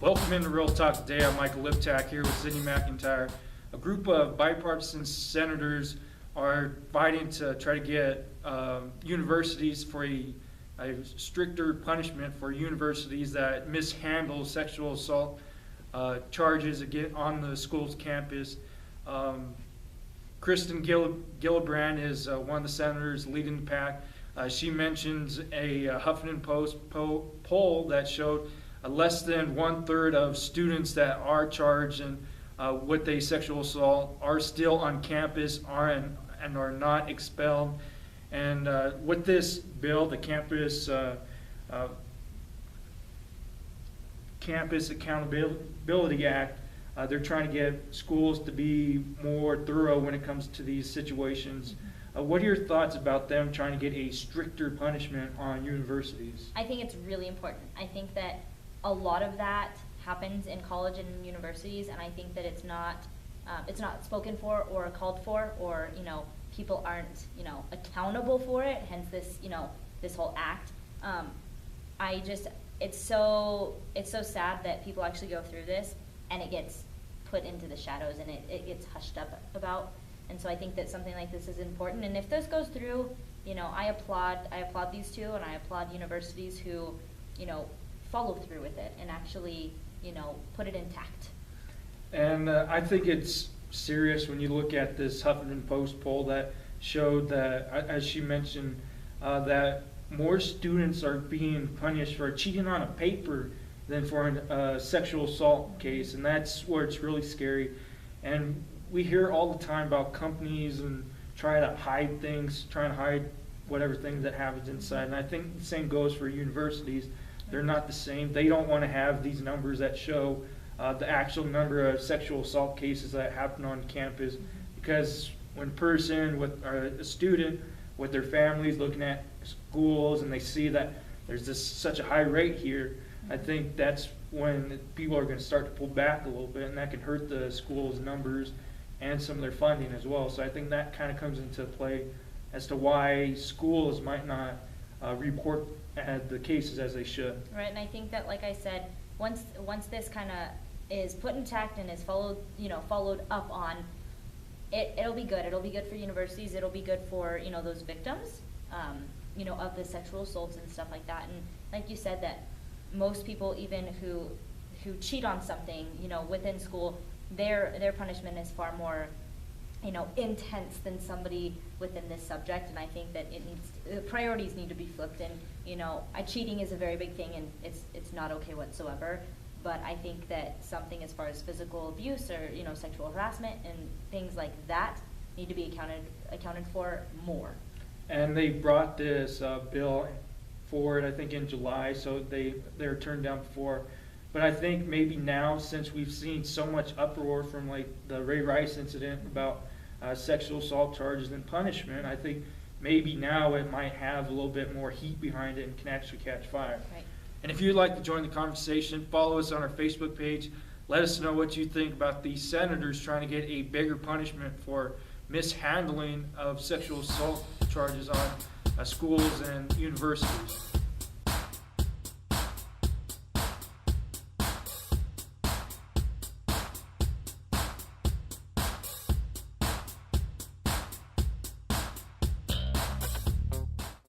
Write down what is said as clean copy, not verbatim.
Welcome into Real Talk today. I'm Michael Liptak here with Sidney McIntyre. A group of bipartisan senators are fighting to try to get universities for a stricter punishment for universities that mishandle sexual assault charges again on the school's campus. Kristen Gillibrand is one of the senators leading the pack. She mentions a Huffington Post poll that showed less than 1/3 of students that are charged with a sexual assault are still on campus and are not expelled. And with this bill, the Campus Accountability Act, they're trying to get schools to be more thorough when it comes to these situations. What are your thoughts about them trying to get a stricter punishment on universities? I think it's really important. I think that a lot of that happens in college and universities, and I think that it's not spoken for or called for, or people aren't accountable for it. Hence this whole act. It's so sad that people actually go through this and it gets put into the shadows and it gets hushed up about. And so I think that something like this is important. And if this goes through, I applaud these two, and I applaud universities who follow through with it and actually put it intact. And I think it's serious when you look at this Huffington Post poll that showed that, as she mentioned, that more students are being punished for cheating on a paper than for a sexual assault case, and that's where it's really scary. And we hear all the time about companies and trying to hide whatever things that happens inside. And I think the same goes for universities. They're not the same. They don't want to have these numbers that show the actual number of sexual assault cases that happen on campus, because when a student with their families looking at schools and they see that there's such a high rate here, I think that's when people are going to start to pull back a little bit, and that can hurt the school's numbers and some of their funding as well. So I think that kind of comes into play as to why schools might not report the cases as they should. Right, and I think that, like I said, once this kind of is put intact and is followed up on, it'll be good. It'll be good for universities. It'll be good for those victims, of the sexual assaults and stuff like that. And like you said, that most people, even who cheat on something, within school, their punishment is far more intense than somebody within this subject. And I think that priorities need to be flipped. And cheating is a very big thing, and it's not okay whatsoever. But I think that something as far as physical abuse or sexual harassment and things like that need to be accounted for more. And they brought this bill forward, I think, in July, so they were turned down before. But I think maybe now, since we've seen so much uproar from like the Ray Rice incident about sexual assault charges and punishment, I think maybe now it might have a little bit more heat behind it and can actually catch fire. Right. And if you'd like to join the conversation, follow us on our Facebook page. Let us know what you think about these senators trying to get a bigger punishment for mishandling of sexual assault charges on schools and universities.